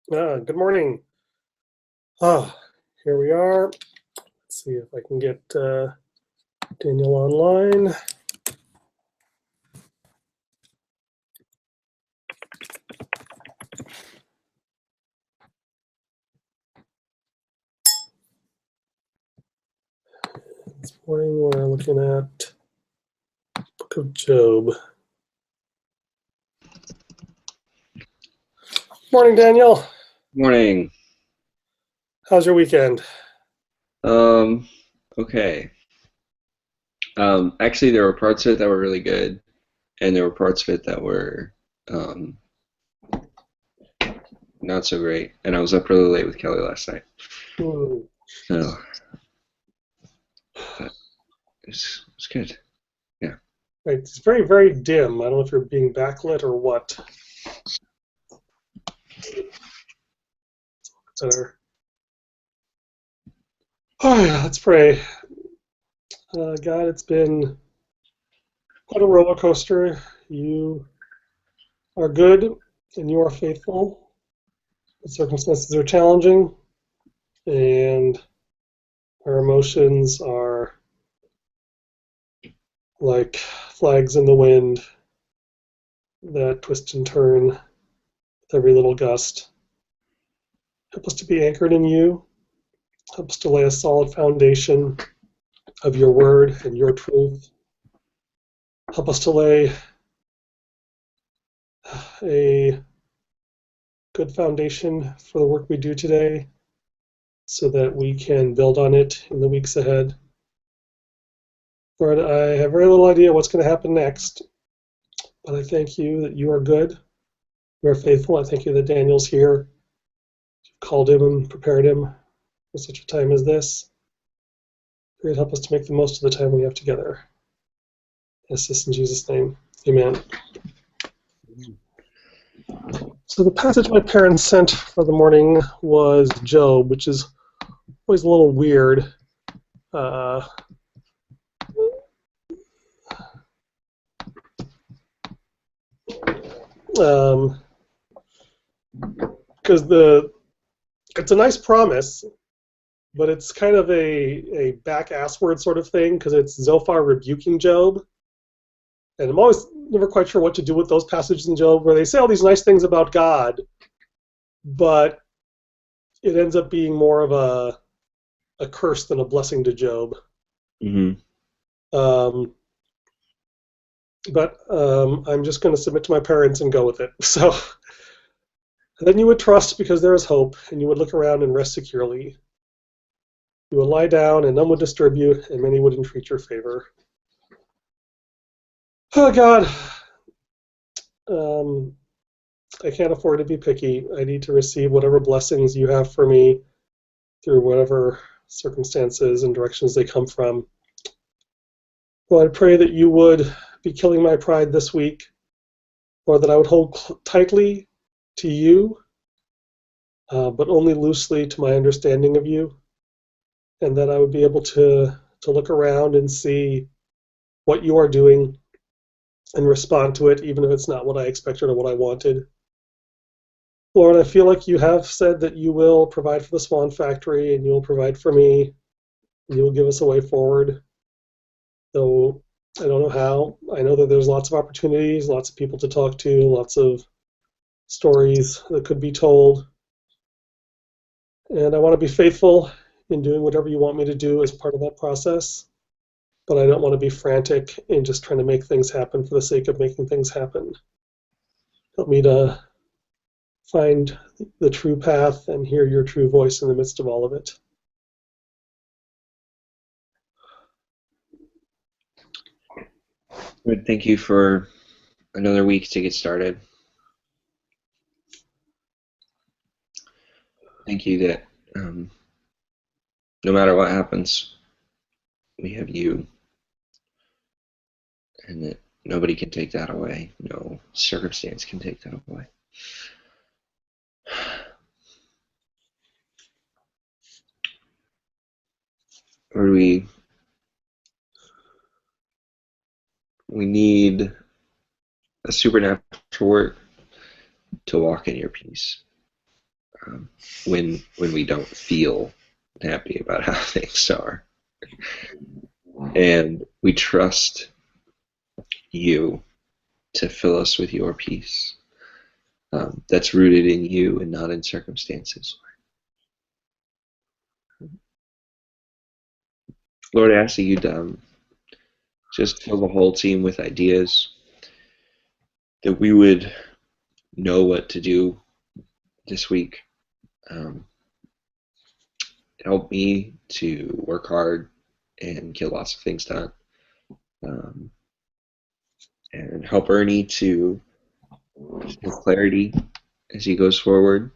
Good morning. Ah, here we are. Let's see if I can get Daniel online. This morning we're looking at Book of Job. Morning, Daniel. Morning. How's your weekend? Um, okay. Actually, there were parts of it that were really good, and there were parts of it that were um, not so great. And I was up really late with Kelly last night, Hmm. so but it's good. Yeah. Right, it's very, very dim. I don't know if you're being backlit or what. Better. Oh, yeah, let's pray. God, it's been quite a roller coaster. You are good and you are faithful. The circumstances are challenging, and our emotions are like flags in the wind that twist and turn with every little gust. Help us to be anchored in you. Help us to lay a solid foundation of your word and your truth. Help us to lay a good foundation for the work we do today so that we can build on it in the weeks ahead. Lord, I have very little idea what's going to happen next, but I thank you that you are good. You are faithful. I thank you that Daniel's here. You've called him and prepared him for such a time as this. Lord, help us to make the most of the time we have together. Yes, this in Jesus' name. Amen. So the passage my parents sent for the morning was Job, which is always a little weird. Uh, because it's a nice promise, but it's kind of a back assword sort of thing because it's Zophar rebuking Job. And I'm always never quite sure what to do with those passages in Job where they say all these nice things about God, but it ends up being more of a curse than a blessing to Job. hmm Um, but I'm just going to submit to my parents and go with it. So then you would trust because there is hope, and you would look around and rest securely. You would lie down, and none would disturb you, and many would entreat your favor. Oh, God, um, I can't afford to be picky. I need to receive whatever blessings you have for me through whatever circumstances and directions they come from. Well, I pray that you would be killing my pride this week, or that I would hold tightly to you, but only loosely to my understanding of you, and that I would be able to look around and see what you are doing and respond to it, even if it's not what I expected or what I wanted. Lord, I feel like you have said that you will provide for the Swan Factory and you will provide for me and you will give us a way forward. Though I don't know how. I know that there's lots of opportunities, lots of people to talk to, lots of stories that could be told. And I want to be faithful in doing whatever you want me to do as part of that process. But I don't want to be frantic in just trying to make things happen for the sake of making things happen. Help me to find the true path and hear your true voice in the midst of all of it. Good. Thank you for another week to get started. Thank you that no matter what happens, we have you, and that nobody can take that away. No circumstance can take that away. Or we need a supernatural work to walk in your peace. when we don't feel happy about how things are. And we trust you to fill us with your peace that's rooted in you and not in circumstances. Lord, I ask that you'd just fill the whole team with ideas, that we would know what to do this week. Help me to work hard and get lots of things done. And help Ernie to have clarity as he goes forward.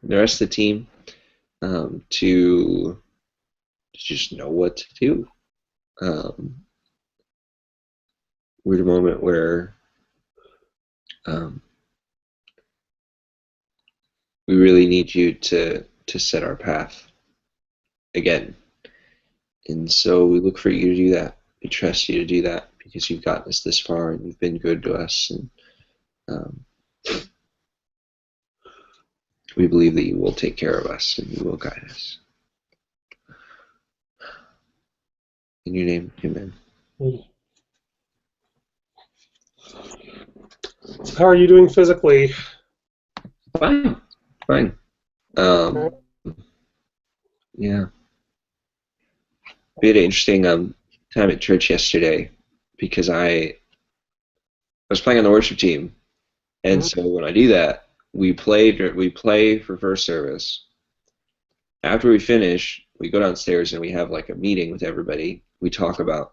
The rest of the team to just know what to do. We're at a moment where we really need you to set our path again. And so we look for you to do that. We trust you to do that because you've gotten us this far and you've been good to us. And we believe that you will take care of us and you will guide us. In your name, amen. So how are you doing physically? Fine. Yeah. We had an interesting time at church yesterday because I was playing on the worship team, and so when I do that, we play for first service. After we finish, we go downstairs and we have like a meeting with everybody. We talk about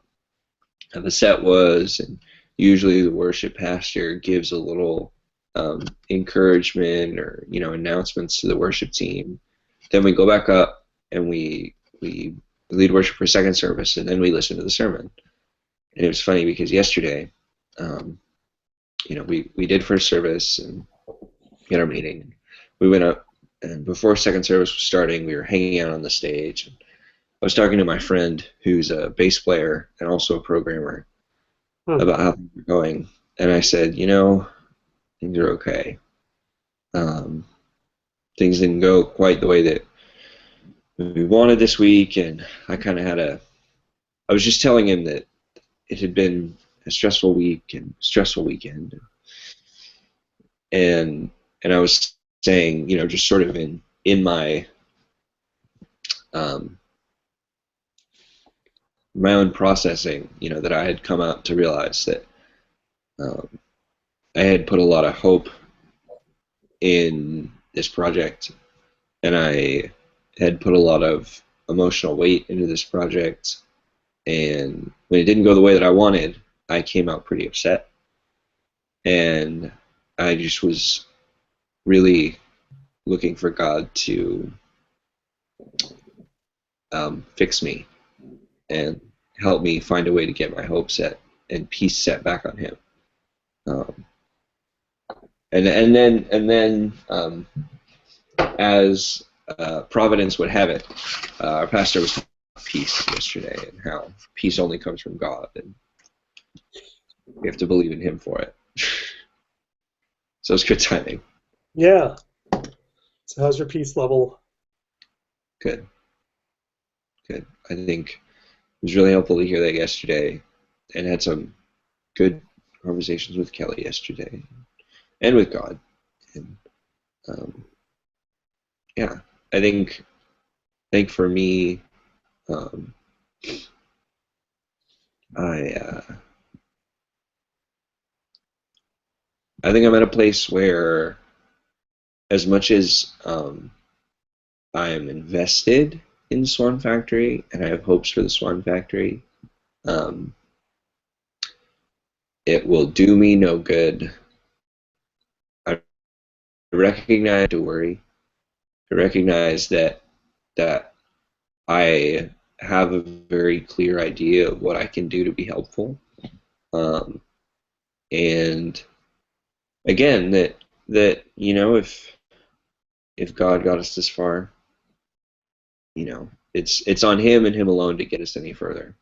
how the set was, and usually the worship pastor gives a little encouragement or announcements to the worship team. Then we go back up and we lead worship for second service, and then we listen to the sermon. And it was funny because yesterday, we did first service and we had our meeting. We went up, and before second service was starting, we were hanging out on the stage. And I was talking to my friend who's a bass player and also a programmer about how things were going. And I said, things are okay. Things didn't go quite the way that we wanted this week, and I kind of I was just telling him that it had been a stressful week and stressful weekend. And I was saying, just sort of in my my own processing, that I had come out to realize that I had put a lot of hope in this project, and I had put a lot of emotional weight into this project, and when it didn't go the way that I wanted, I came out pretty upset, and I just was really looking for God to fix me and help me find a way to get my hope set and peace set back on Him. And then as Providence would have it, our pastor was talking about peace yesterday and how peace only comes from God, and we have to believe in Him for it. So it's good timing. Yeah. So how's your peace level? Good. I think it was really helpful to hear that yesterday, and had some good conversations with Kelly yesterday, and with God. And yeah, I think for me, I think I'm at a place where, as much as I am invested in Swan Factory and I have hopes for the Swan Factory, it will do me no good. I recognize to worry. I recognize that I have a very clear idea of what I can do to be helpful, and again, that if God got us this far, it's on Him and Him alone to get us any further.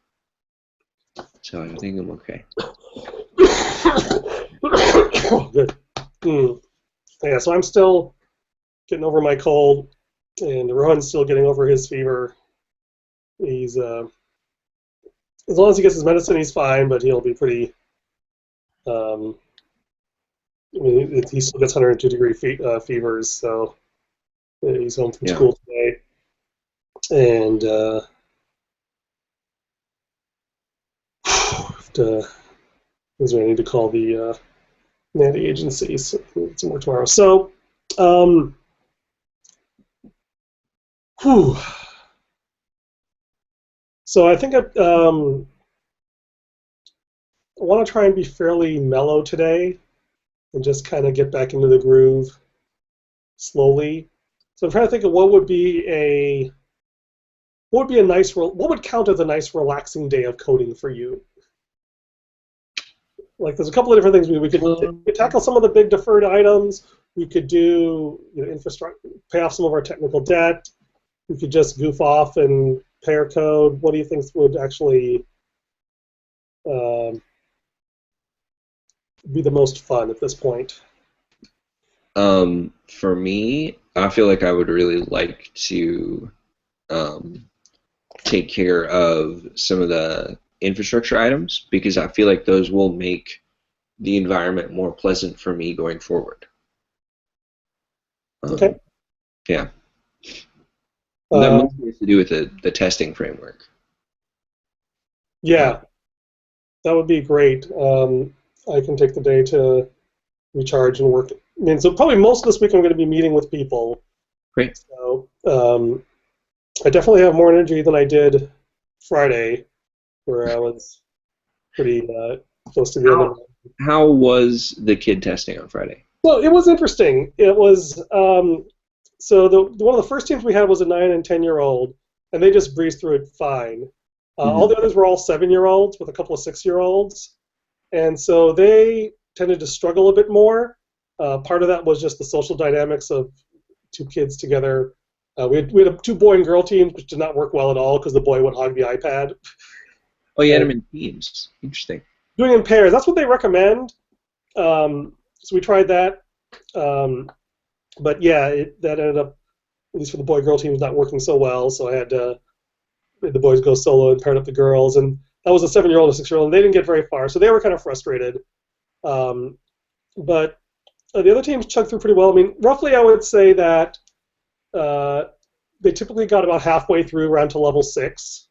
So I think I'm okay. Good. Yeah, so I'm still getting over my cold, and Rohan's still getting over his fever. He's as long as he gets his medicine, he's fine, but he'll be pretty. Um, I mean, he still gets 102-degree fevers, so he's home from Yeah. school today, and I need to call the nanny agencies some more tomorrow. So, um, whew. So I think I want to try and be fairly mellow today and just kind of get back into the groove slowly. So I'm trying to think of what would be a nice what would count as a nice relaxing day of coding for you. Like there's a couple of different things we could tackle some of the big deferred items. We could do infrastructure, pay off some of our technical debt. We could just goof off and pair code. What do you think would actually um, be the most fun at this point? For me, I feel like I would really like to um, take care of some of the infrastructure items because I feel like those will make the environment more pleasant for me going forward. Okay. Yeah. That mostly has to do with the testing framework. Yeah, that would be great. I can take the day to recharge and work. I mean, so probably most of this week I'm going to be meeting with people. Great. So I definitely have more energy than I did Friday, where I was pretty close to the end of it. How was the kid testing on Friday? Well, it was interesting. It was so one of the first teams we had was a 9 and 10-year-old, and they just breezed through it fine. All the others were all 7-year-olds with a couple of 6-year-olds, and so they tended to struggle a bit more. Part of that was just the social dynamics of two kids together. We had two boy and girl teams, which did not work well at all because the boy would hog the iPad. Oh, you had them in teams. Interesting. Doing in pairs, that's what they recommend. So we tried that. But yeah, that ended up, at least for the boy-girl teams, not working so well. So I had the boys go solo and paired up the girls. And that was a 7-year-old and a 6-year-old, and they didn't get very far. So they were kind of frustrated. But the other teams chugged through pretty well. I mean, roughly I would say that they typically got about halfway through around to level 6.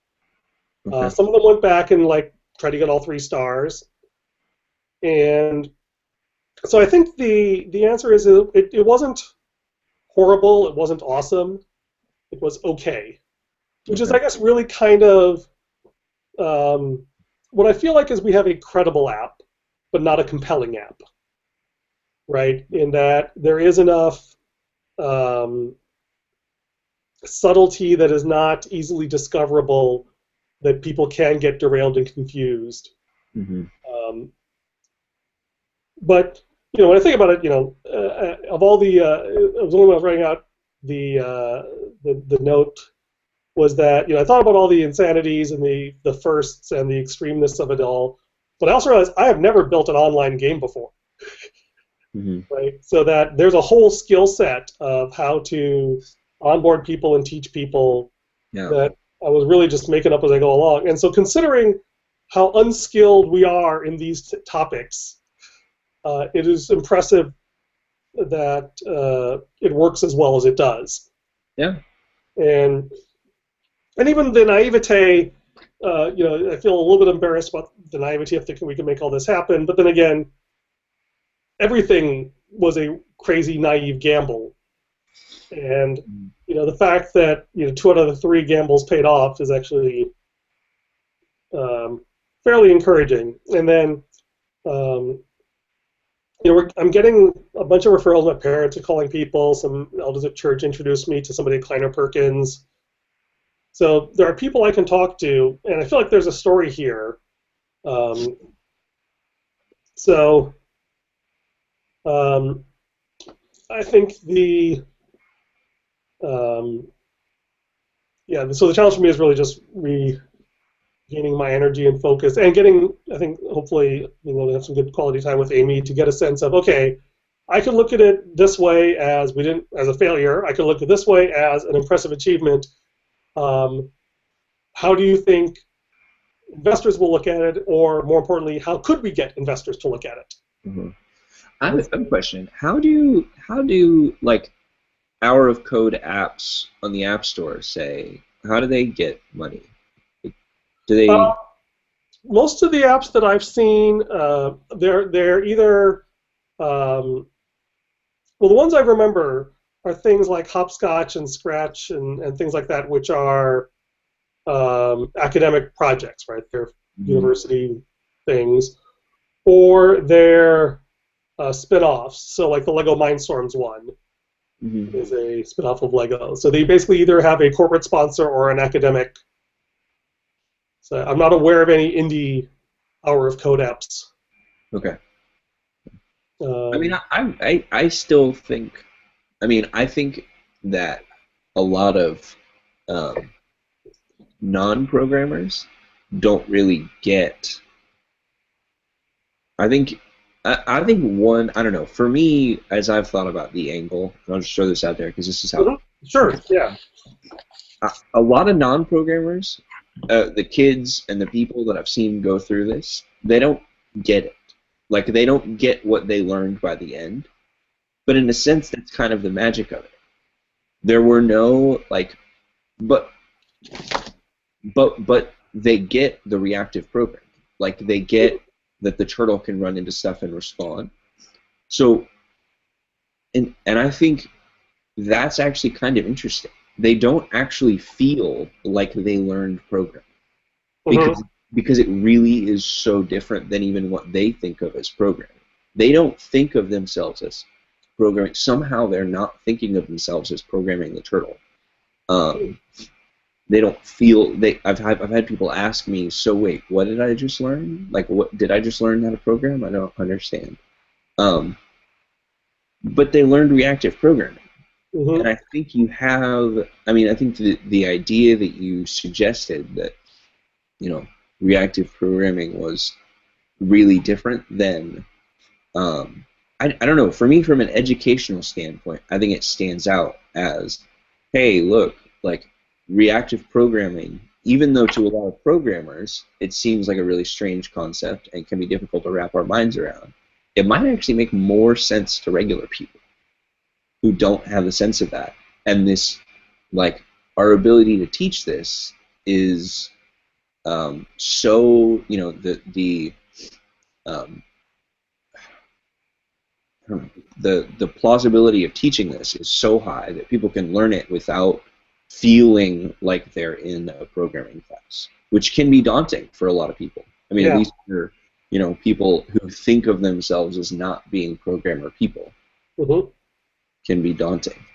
Okay. Some of them went back and tried to get all 3 stars. And so I think the answer is it wasn't horrible, it wasn't awesome, it was okay. Which is, I guess, really kind of what I feel like is we have a credible app, but not a compelling app, right? In that there is enough subtlety that is not easily discoverable that people can get derailed and confused. Mm-hmm. But when I think about it, of all the, it was only when I was writing out the note was that I thought about all the insanities and the firsts and the extremeness of it all, but I also realized I have never built an online game before, right? So that there's a whole skill set of how to onboard people and teach people that I was really just making up as I go along. And so considering how unskilled we are in these topics, it is impressive that it works as well as it does. Yeah. And even the naivete, I feel a little bit embarrassed about the naivety of thinking we can make all this happen. But then again, everything was a crazy, naive gamble. And the fact that 2 out of the 3 gambles paid off is actually fairly encouraging. And then I'm getting a bunch of referrals. My parents are calling people. Some elders at church introduced me to somebody at Kleiner Perkins. So there are people I can talk to, and I feel like there's a story here. So I think so the challenge for me is really just regaining my energy and focus, and getting, I think, hopefully, to have some good quality time with Amy to get a sense of, okay, I could look at it this way as we didn't as a failure. I could look at it this way as an impressive achievement. Um, how do you think investors will look at it, or more importantly, how could we get investors to look at it? Mm-hmm. I have a question. How do like hour of code apps on the App Store say, how do they get money? Like, do Uh, they? most of the apps that I've seen, they're either well, the ones I remember are things like Hopscotch and Scratch and things like that, which are academic projects, right? They're Mhm. university things, or they're spin-offs. So, like the Lego Mindstorms one Mhm. is a spin-off of Lego. So they basically either have a corporate sponsor or an academic. So I'm not aware of any indie hour of code apps. Okay. I mean, Um, I still think. I mean, I think that a lot of um, non-programmers don't really get. I think I think one. I don't know. For me, as I've thought about the angle, and I'll just throw this out there because this is how mhm. Sure, yeah. a lot of non-programmers, the kids and the people that I've seen go through this, they don't get it. Like they don't get what they learned by the end. But in a sense, that's kind of the magic of it. There were no like, but but they get the reactive programming. Like they get that the turtle can run into stuff and respond. So and I think that's actually kind of interesting. They don't actually feel like they learned programming Mhm. because it really is so different than even what they think of as programming. They don't think of themselves as programming. Somehow they're not thinking of themselves as programming the turtle. Um, they don't feel they. I've had people ask me, so wait, what did I just learn? Like, what did I just learn how to program? I don't understand. Um, but they learned reactive programming. And Mhm. I think you have, I mean, I think the idea that you suggested that, you know, reactive programming was really different than, I don't know, for me, from an educational standpoint, I think it stands out as, hey, look, like reactive programming, even though to a lot of programmers it seems like a really strange concept and can be difficult to wrap our minds around, it might actually make more sense to regular people who don't have a sense of that. And this, like, our ability to teach this is so, um, the plausibility of teaching this is so high that people can learn it without feeling like they're in a programming class, which can be daunting for a lot of people. I mean, at Yeah. least for people who think of themselves as not being programmer people Mhm. can be daunting.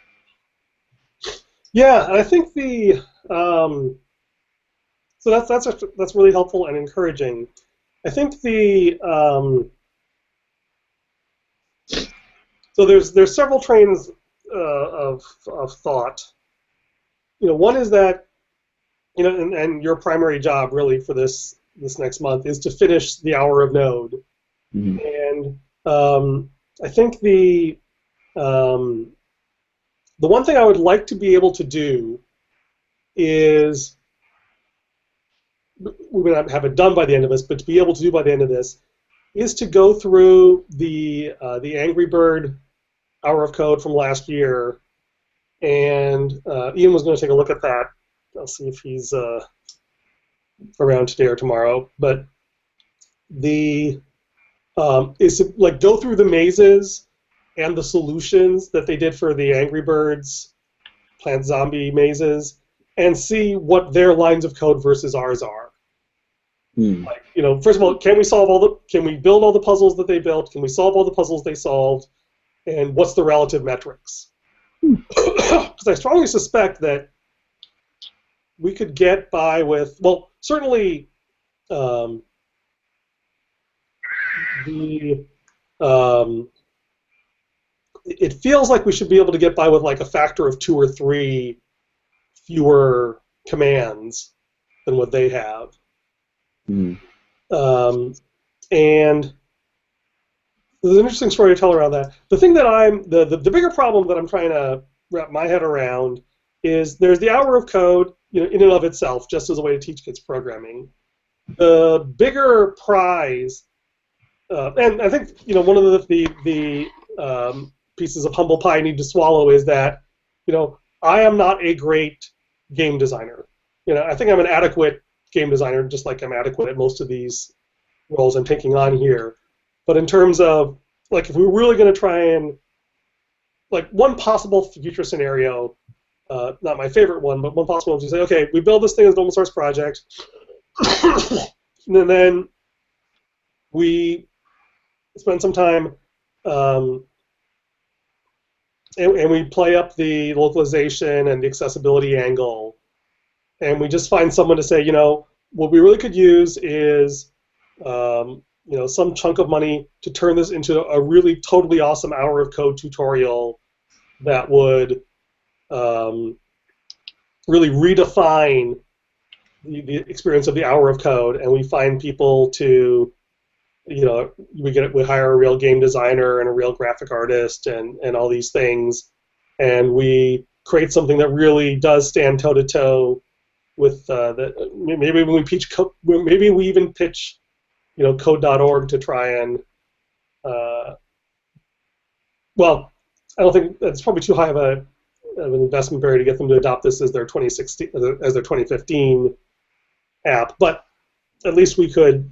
Yeah, and I think the so that's really helpful and encouraging. I think the so there's several trains of thought. One is that and your primary job really for this next month is to finish the hour of Node, Mm-hmm. and I think um, the one thing I would like to be able to do is we would not have it done by the end of this, but to be able to do by the end of this is to go through the Angry Bird hour of code from last year, and Ian was going to take a look at that. I'll see if he's around today or tomorrow. But the is to like go through the mazes and the solutions that they did for the Angry Birds Plant Zombie mazes, and see what their lines of code versus ours are. Mm-hmm. Like, first of all, can we build all the puzzles that they built? Can we solve all the puzzles they solved? And what's the relative metrics? Because I strongly suspect that we could get by with, well, certainly um, the um, it feels like we should be able to get by with like a factor of two or three fewer commands than what they have. Mm-hmm. Um, and There's an interesting story to tell around that. The thing that the bigger problem that I'm trying to wrap my head around is there's the hour of code, in and of itself, just as a way to teach kids programming. The bigger prize, and I think one of the pieces of humble pie I need to swallow is that I am not a great game designer. I think I'm an adequate game designer, just like I'm adequate at most of these roles I'm taking on here. But in terms of, like, if we were really going to try and, like, one possible future scenario, not my favorite one, but one possible one is to say, okay, we build this thing as an open source project, and then we spend some time and we play up the localization and the accessibility angle, and we just find someone to say, what we really could use is some chunk of money to turn this into a really totally awesome hour of code tutorial that would really redefine the experience of the hour of code, and we find people to, we hire a real game designer and a real graphic artist and all these things, and we create something that really does stand toe to toe with maybe when we pitch, maybe we even pitch code.org to try and, well, I don't think that's probably too high of an investment barrier to get them to adopt this as their 2016, as their 2015 app, but at least we could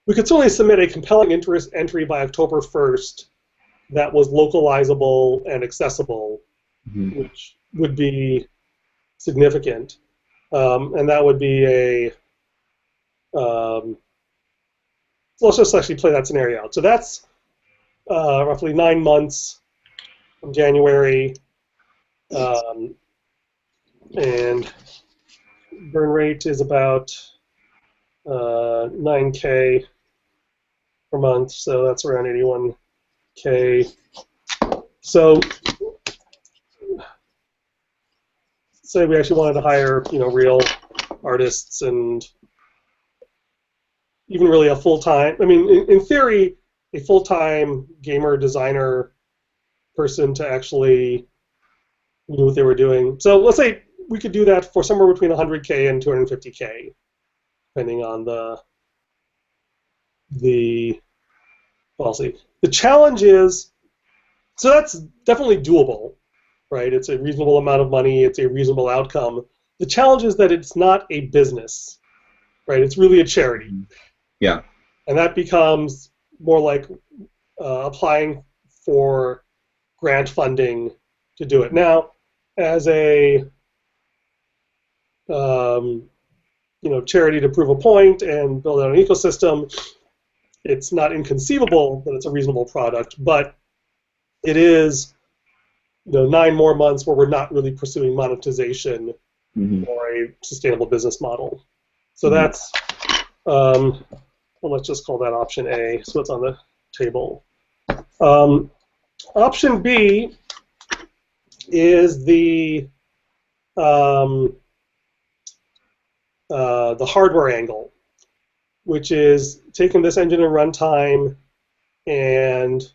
certainly submit a compelling interest entry by October 1st that was localizable and accessible, which would be significant, and that would be a so let's just actually play that scenario out. So that's roughly 9 months from January, and burn rate is about 9K per month, so that's around 81K. So say we actually wanted to hire real artists and even really a full-time, in theory, a full-time gamer designer person to actually do what they were doing. So let's say we could do that for somewhere between 100K and 250K, depending on the policy. The challenge is, so that's definitely doable, right? It's a reasonable amount of money. It's a reasonable outcome. The challenge is that it's not a business, right? It's really a charity. Yeah. And that becomes more like applying for grant funding to do it. Now, as a charity to prove a point and build out an ecosystem, it's not inconceivable that it's a reasonable product, but it is 9 more months where we're not really pursuing monetization or a sustainable business model. So that's well, let's just call that option A, so it's on the table. Option B is the hardware angle, which is taking this engine and runtime and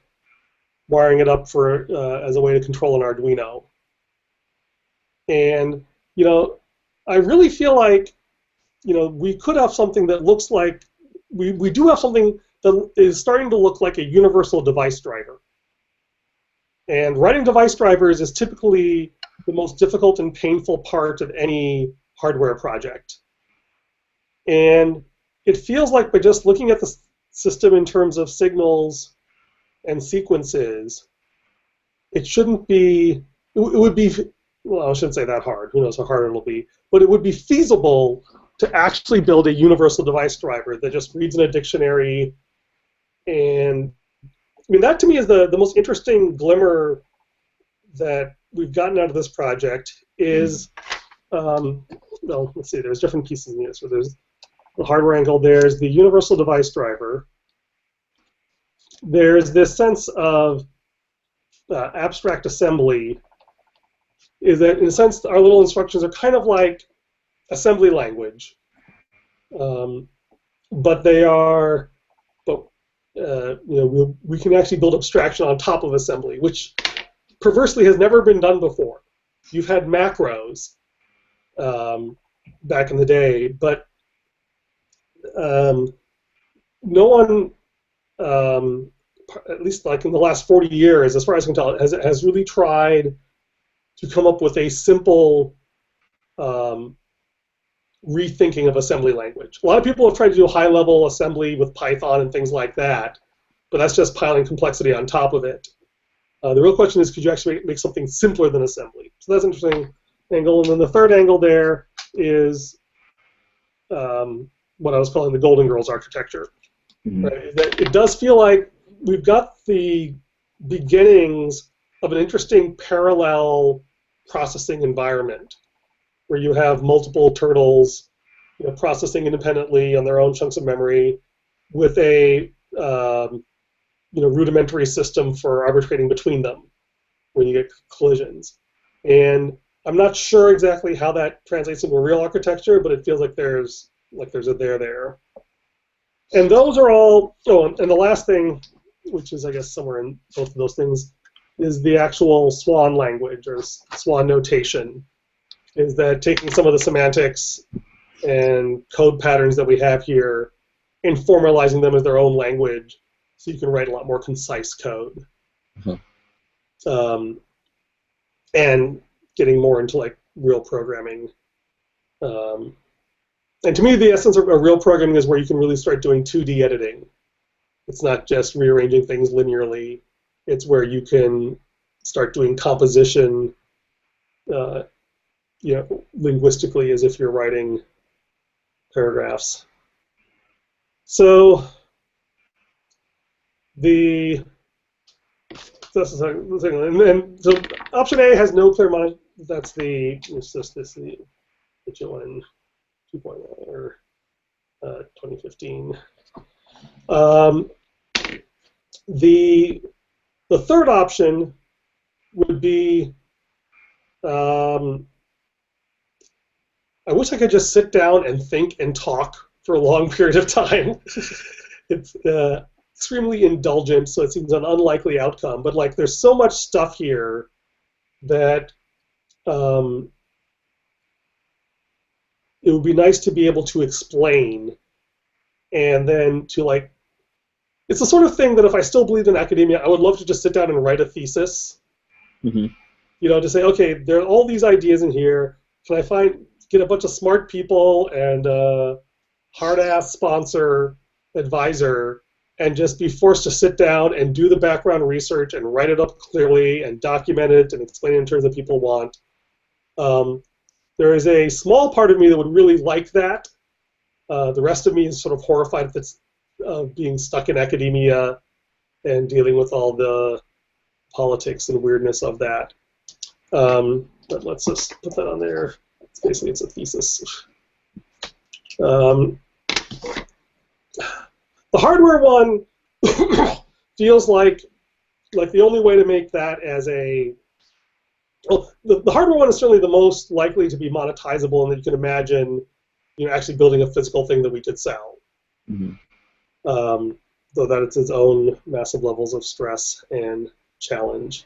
wiring it up for as a way to control an Arduino. And I really feel like we could have something that looks like we do have something that is starting to look like a universal device driver. And writing device drivers is typically the most difficult and painful part of any hardware project. And it feels like by just looking at the system in terms of signals and sequences, it shouldn't be, it would be, well, I shouldn't say that hard. Who knows how hard it'll be. But it would be feasible to actually build a universal device driver that just reads in a dictionary. And that to me is the most interesting glimmer that we've gotten out of this project is, well, let's see, there's different pieces in this. So there's the hardware angle, there's the universal device driver. There's this sense of abstract assembly, is that in a sense our little instructions are kind of like assembly language, but they are, but we can actually build abstraction on top of assembly, which perversely has never been done before. You've had macros back in the day, but no one, at least like in the last 40 years, as far as I can tell, has really tried to come up with a simple rethinking of assembly language. A lot of people have tried to do high-level assembly with Python and things like that, but that's just piling complexity on top of it. The real question is, could you actually make something simpler than assembly? So that's an interesting angle. And then the third angle there is what I was calling the Golden Girls architecture. Mm-hmm. Right? It does feel like we've got the beginnings of an interesting parallel processing environment where you have multiple turtles processing independently on their own chunks of memory with a rudimentary system for arbitrating between them when you get collisions. And I'm not sure exactly how that translates into a real architecture, but it feels like there's a there. And those are all, and the last thing, which is I guess somewhere in both of those things, is the actual SWAN language or SWAN notation, is that taking some of the semantics and code patterns that we have here and formalizing them as their own language so you can write a lot more concise code. Mm-hmm. And getting more into like real programming. And to me, the essence of real programming is where you can really start doing 2D editing. It's not just rearranging things linearly. It's where you can start doing composition linguistically as if you're writing paragraphs. So that's the second. And so option A has no clear monetization. That's the HON 2.0 or 2015. The third option would be I wish I could just sit down and think and talk for a long period of time. It's extremely indulgent, so it seems an unlikely outcome. But like, there's so much stuff here that it would be nice to be able to explain, and then to like, it's the sort of thing that if I still believed in academia, I would love to just sit down and write a thesis. Mm-hmm. To say, okay, there are all these ideas in here. Can I get a bunch of smart people and a hard-ass sponsor, advisor, and just be forced to sit down and do the background research and write it up clearly and document it and explain it in terms that people want. There is a small part of me that would really like that. The rest of me is sort of horrified at being stuck in academia and dealing with all the politics and weirdness of that. But let's just put that on there. Basically, it's a thesis. The hardware one feels like the only way to make that as a... Well, the hardware one is certainly the most likely to be monetizable, and that you can imagine actually building a physical thing that we could sell. Mm-hmm. Though that it's its own massive levels of stress and challenge.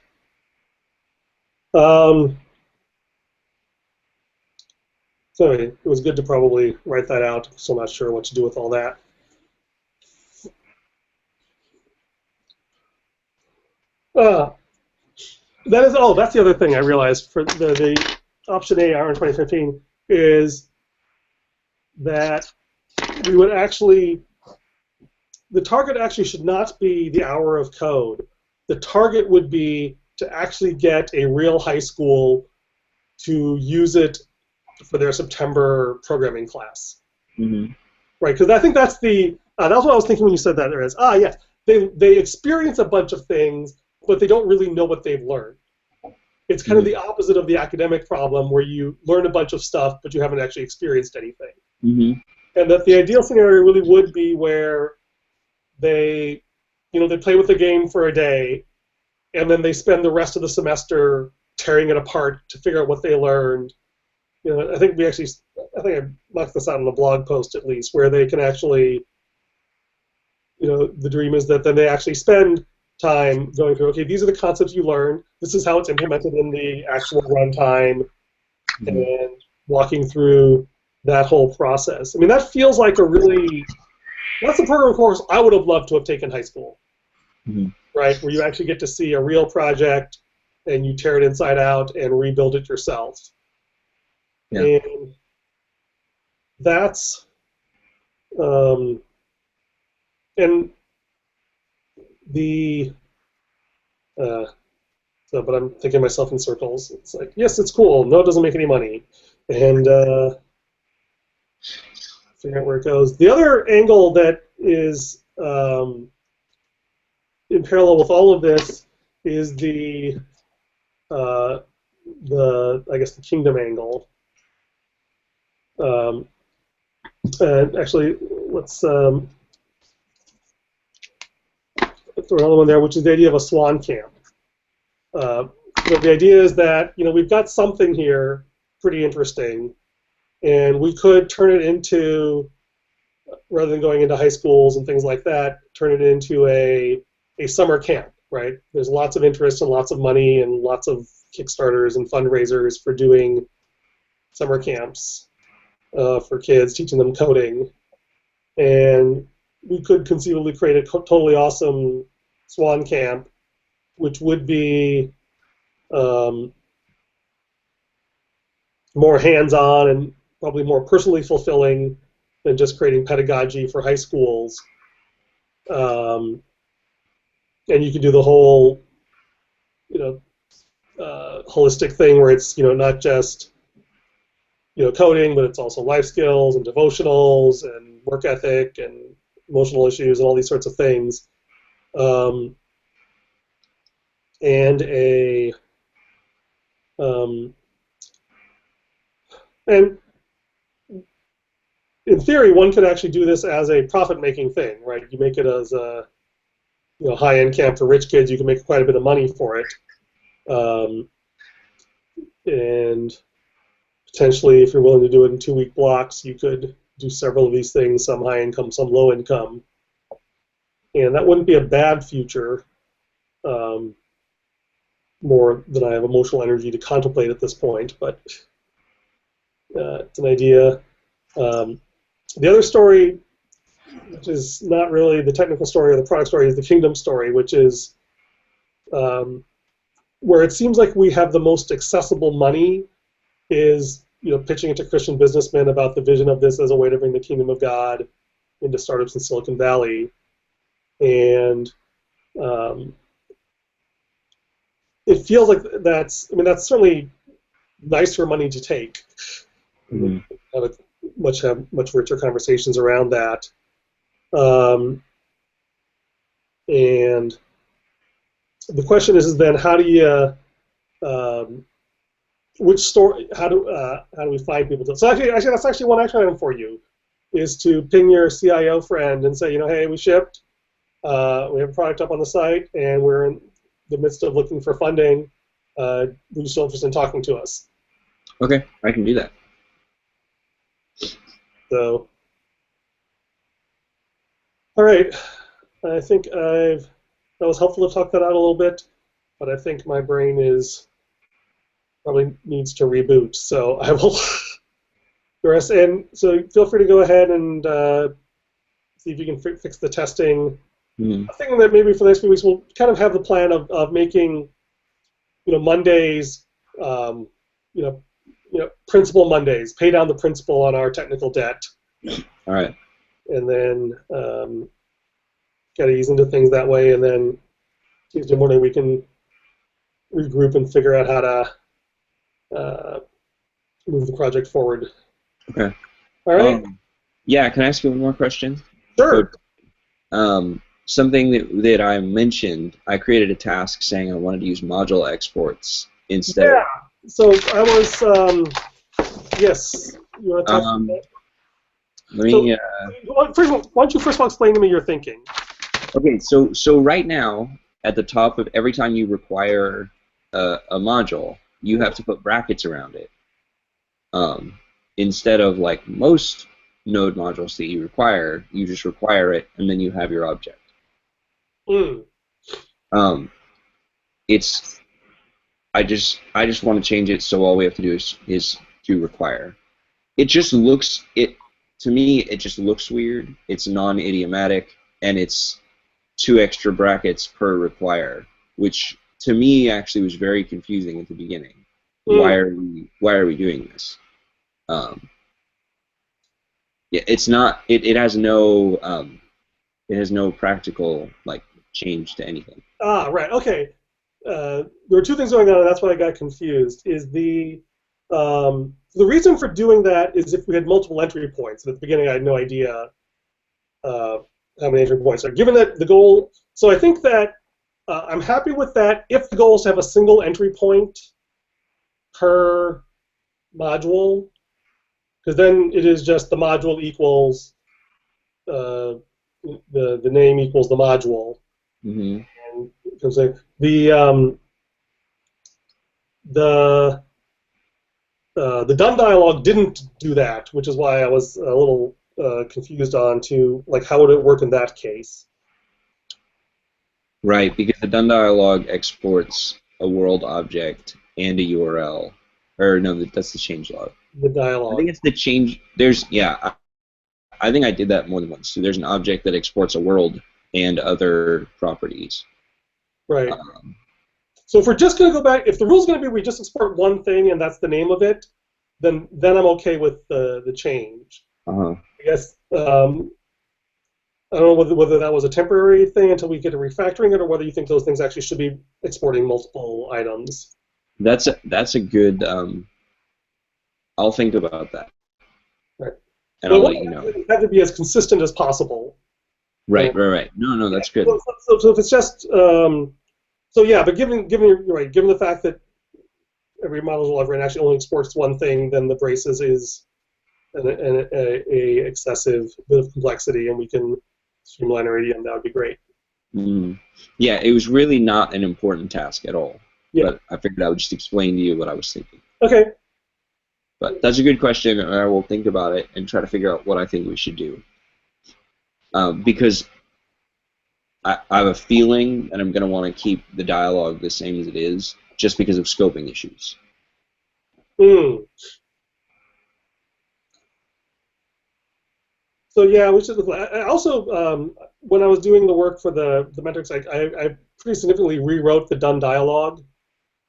So anyway, it was good to probably write that out. So I'm not sure what to do with all that. That's the other thing I realized for the option A, R in 2015, is that we would actually, the target actually should not be the hour of code. The target would be to actually get a real high school to use it for their September programming class. Mm-hmm. Right, because I think that's what I was thinking when you said that. There is, yes, they experience a bunch of things, but they don't really know what they've learned. It's kind of the opposite of the academic problem, where you learn a bunch of stuff, but you haven't actually experienced anything. Mm-hmm. And that the ideal scenario really would be where they play with the game for a day, and then they spend the rest of the semester tearing it apart to figure out what they learned. I think I knocked this out in a blog post at least, where they can actually the dream is that then they actually spend time going through, okay, these are the concepts you learned, this is how it's implemented in the actual runtime, Mm-hmm. and walking through that whole process. I mean, that feels like that's the program course I would have loved to have taken in high school, Mm-hmm. right, where you actually get to see a real project and you tear it inside out and rebuild it yourself. Yeah. And that's, um, and the, uh, but I'm thinking myself in circles. It's like, yes, it's cool. No, it doesn't make any money. And figure out where it goes. The other angle that is in parallel with all of this is uh, I guess the kingdom angle. Um, and actually, let's throw another one there, which is the idea of a swan camp. The idea is that we've got something here pretty interesting, and we could turn it into, rather than going into high schools and things like that, turn it into a summer camp, right? There's lots of interest and lots of money and lots of Kickstarters and fundraisers for doing summer camps for kids, teaching them coding. And we could conceivably create a totally awesome swan camp, which would be um, more hands-on and probably more personally fulfilling than just creating pedagogy for high schools. Um, and you can do the whole, holistic thing where it's not just coding, but it's also life skills and devotionals and work ethic and emotional issues and all these sorts of things. Um, and a um, and in theory, one could actually do this as a profit-making thing, right? You make it as a high-end camp for rich kids. You can make quite a bit of money for it, and potentially, if you're willing to do it in 2-week blocks, you could do several of these things, some high income, some low income. And that wouldn't be a bad future, more than I have emotional energy to contemplate at this point, but it's an idea. The other story, which is not really the technical story or the product story, is the kingdom story, which is where it seems like we have the most accessible money is pitching it to Christian businessmen about the vision of this as a way to bring the kingdom of God into startups in Silicon Valley. And it feels like that's certainly nicer money to take. Mm-hmm. Have much richer conversations around that. And the question is then how do you which story how do we find people so actually that's actually one action item for you, is to ping your CIO friend and say, hey, we shipped, we have a product up on the site, and we're in the midst of looking for funding. Are you still interested in talking to us? Okay, I can do that. So, all right, I think that was helpful to talk that out a little bit, but I think my brain probably needs to reboot. So I will the rest, and so feel free to go ahead and see if you can fix the testing. Mm-hmm. I think that maybe for the next few weeks we'll kind of have the plan of making Mondays, principal Mondays, pay down the principal on our technical debt. All right. And then kind of ease into things that way, and then Tuesday morning we can regroup and figure out how to move the project forward. Okay. All right. Yeah, can I ask you one more question? Sure. Something that I mentioned, I created a task saying I wanted to use module exports instead. Yeah. So I was, yes. You want to talk about that? Let me. First of all, why don't you first of all explain to me your thinking? Okay, so right now, at the top of every time you require a module, you have to put brackets around it. Instead of like most node modules that you require. You just require it, and then you have your object. Mm. Um, it's I just want to change it so all we have to do is to require. It just looks to me it just looks weird. It's non-idiomatic, and it's 2 extra brackets per require, which to me actually was very confusing at the beginning. Mm. Why are we doing this? Yeah, it's not. It has no practical like change to anything. Ah, right. Okay. There were two things going on, and that's why I got confused. Is the reason for doing that is if we had multiple entry points. At the beginning, I had no idea uh, how many entry points are. Given that the goal, so I think that I'm happy with that if the goals have a single entry point per module, because then it is just the module equals the name equals the module. Mm-hmm. And the the done dialog didn't do that, which is why I was a little confused on to like how would it work in that case. Right, because the done dialog exports a world object and a URL. Or no, that's the change log. The I dialog. think it's the change. I think I did that more than once. So there's an object that exports a world and other properties. Right. Um, So if we're just going to go back, if the rule is going to be we just export one thing and that's the name of it, then I'm okay with the change. uh-huh. I guess I don't know whether that was a temporary thing until we get to refactoring it, or whether you think those things actually should be exporting multiple items. That's a good. I'll think about that, Right. and But I'll what let you know. it had to be as consistent as possible. Right, right, right. No, that's good. So if it's just so yeah, but you're right, given the fact that every module library actually only exports one thing, then the braces is a excessive bit of complexity, and we can streamline our EDM. That would be great. Mm. Yeah, it was really not an important task at all. Yeah. But I figured I would just explain to you what I was thinking. Okay. But that's a good question, and I will think about it and try to figure out what I think we should do. Because I have a feeling that I'm going to want to keep the dialogue the same as it is, just because of scoping issues. Hmm. So yeah, we should. I also, when I was doing the work for the metrics, I pretty significantly rewrote the done dialogue.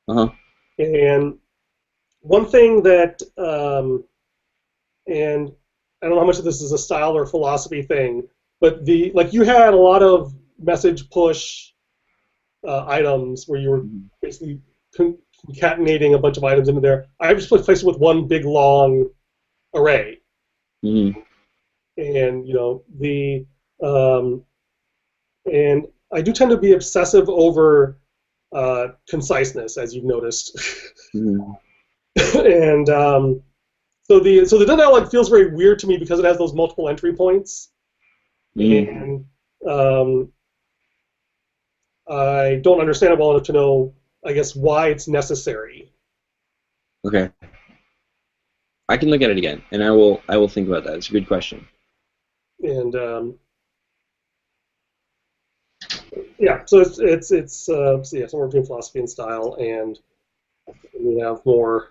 Uh-huh. And one thing that, and I don't know how much of this is a style or philosophy thing, but like you had a lot of message push items where you were basically concatenating a bunch of items into there. I just placed it with one big long array. Mm-hmm. And and I do tend to be obsessive over conciseness, as you've noticed. Mm-hmm. And so the done dialog feels very weird to me because it has those multiple entry points, Mm-hmm. and I don't understand it well enough to know, I guess, why it's necessary. Okay. I can look at it again, and I will think about that. It's a good question. And yeah, so it's yeah, somewhere between philosophy and style, and we have more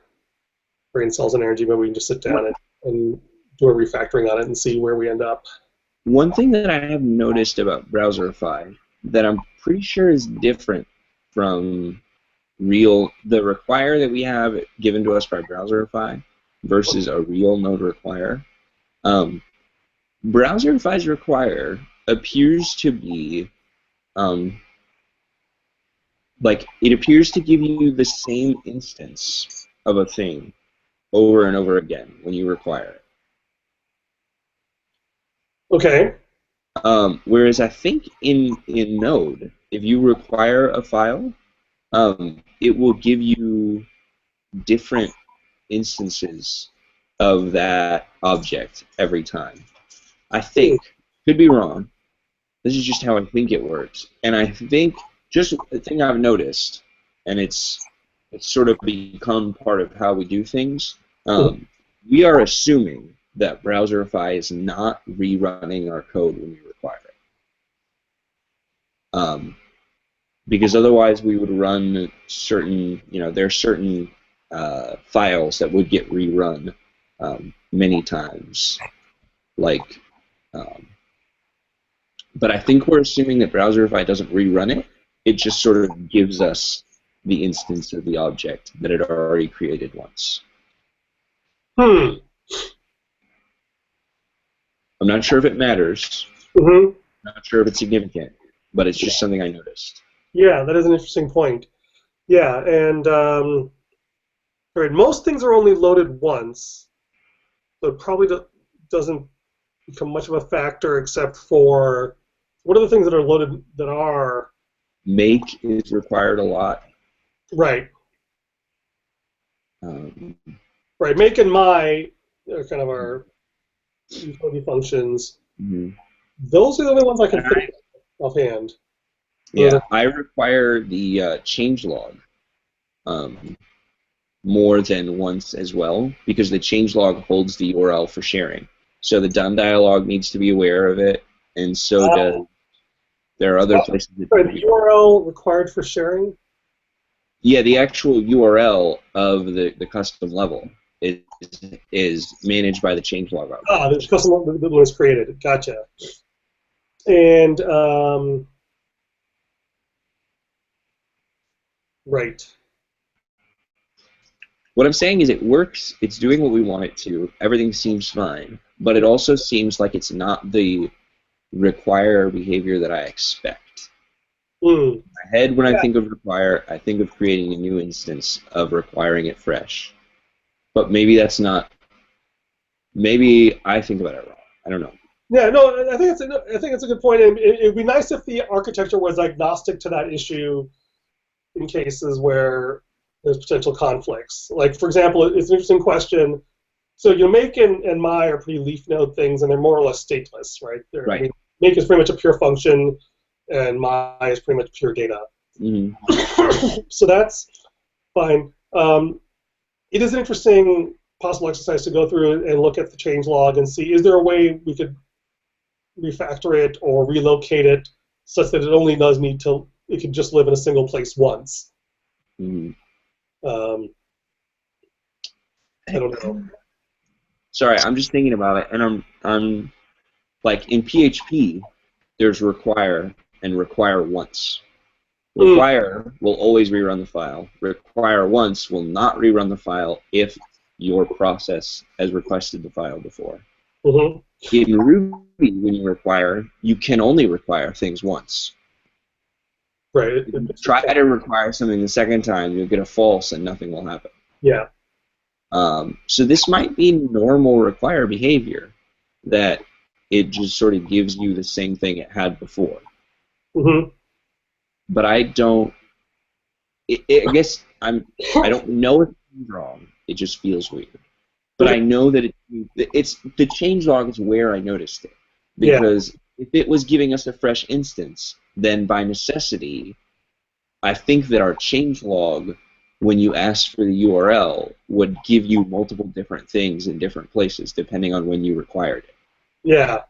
brain cells and energy, but we can just sit down and do a refactoring on it and see where we end up. One thing that I have noticed about Browserify that I'm pretty sure is different from the require that we have given to us by Browserify versus a real node require. Browserify's require appears to be like it appears to give you the same instance of a thing over and over again when you require it. Okay. Whereas I think in Node, if you require a file, it will give you different instances of that object every time. I think. Could be wrong. This is just how I think it works. And I think just the thing I've noticed, and it's sort of become part of how we do things, we are assuming that Browserify is not rerunning our code when we require it. Because otherwise we would run certain, there are certain files that would get rerun many times. Like, but I think we're assuming that Browserify doesn't rerun it. It just sort of gives us the instance of the object that it already created once. Hmm. I'm not sure if it matters. Mm-hmm. I'm not sure if it's significant, but it's just something I noticed. Yeah, that is an interesting point. Yeah, and right, most things are only loaded once, so it probably doesn't become much of a factor except for what are the things that are loaded that are Make is required a lot. right. Um, Right, make and my are kind of our utility functions. mhm. Those are the only ones I can think of offhand. Yeah, I require the changelog more than once as well, because the changelog holds the URL for sharing. So the done dialog needs to be aware of it, and so does. There are other places that Right, the URL required for sharing? Yeah, the actual URL of the custom level is managed by the changelog object. Ah, the custom one that was created. Gotcha. And right. What I'm saying is it works, it's doing what we want it to, everything seems fine, but it also seems like it's not the require behavior that I expect. Mm. In my head, when I think of require, I think of creating a new instance of requiring it fresh. But maybe that's not, maybe I think about it wrong. I don't know. Yeah, no, I think it's a good point. And it'd be nice if the architecture was agnostic to that issue in cases where there's potential conflicts. Like, for example, it's an interesting question. So make and my are pretty leaf node things, and they're more or less stateless, right? Right. I mean, make is pretty much a pure function, and my is pretty much pure data. Mm-hmm. So that's fine. It is an interesting possible exercise to go through and look at the changelog and see, is there a way we could refactor it or relocate it such that it only does need to, it can just live in a single place once. Mm-hmm. I don't know. Sorry, I'm just thinking about it, and I'm like in PHP, there's require and require once. Require will always rerun the file. Require once will not rerun the file if your process has requested the file before. Mm-hmm. In Ruby, when you require, you can only require things once. Right. If you try to require something the second time, you'll get a false and nothing will happen. Yeah. So this might be normal require behavior, that it just sort of gives you the same thing it had before. Mm-hmm. But I don't. I guess I don't know if it's wrong. It just feels weird. But I know that it's the changelog is where I noticed it, because if it was giving us a fresh instance, then by necessity, I think that our changelog, when you ask for the URL, would give you multiple different things in different places depending on when you required it. Yeah.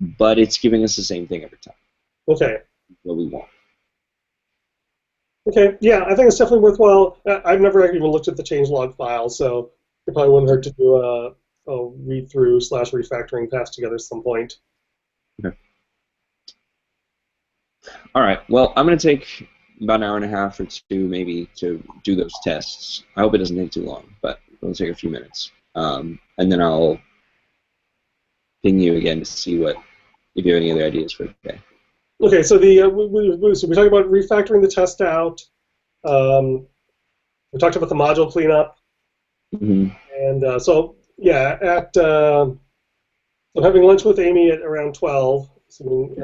But it's giving us the same thing every time. Okay. What we want. Okay. Yeah, I think it's definitely worthwhile. I've never even looked at the changelog file, so it probably wouldn't hurt to do a read through / refactoring pass together at some point. Okay. All right. Well, I'm going to take about an hour and a half or two maybe to do those tests. I hope it doesn't take too long, but it'll take a few minutes. And then I'll ping you again to see if you have any other ideas for today. Okay, so we talked about refactoring the test out. We talked about the module cleanup. Mm-hmm. And so, yeah, I'm having lunch with Amy at around 12, assuming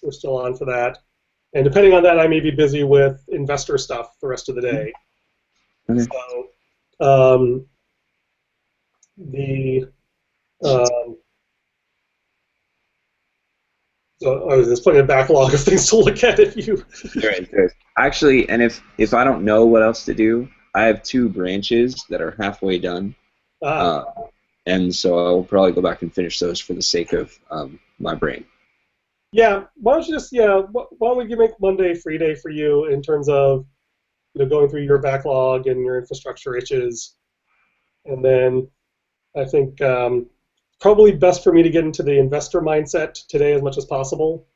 we're still on for that. And depending on that, I may be busy with investor stuff the rest of the day. Okay. So, so there's plenty of backlog of things to look at if you. There is. Actually, and if I don't know what else to do, I have 2 branches that are halfway done. and so I'll probably go back and finish those for the sake of my brain. Yeah, why don't you just why don't we make Monday free day for you in terms of going through your backlog and your infrastructure itches, and then I think probably best for me to get into the investor mindset today as much as possible.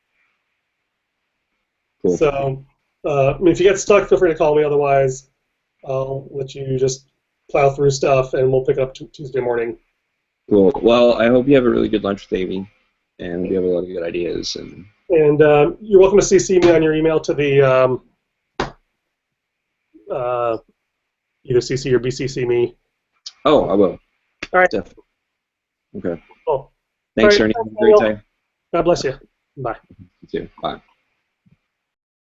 Cool. So, I mean, if you get stuck, feel free to call me. Otherwise, I'll let you just plow through stuff, and we'll pick up Tuesday morning. Cool. Well, I hope you have a really good lunch with Amy, and we have a lot of good ideas. And you're welcome to CC me on your email to the either CC or BCC me. Oh, I will. All right. Definitely. Okay. Cool. Thanks, All right. Ernie. Have a great time. God bless you. Bye. You too. Bye.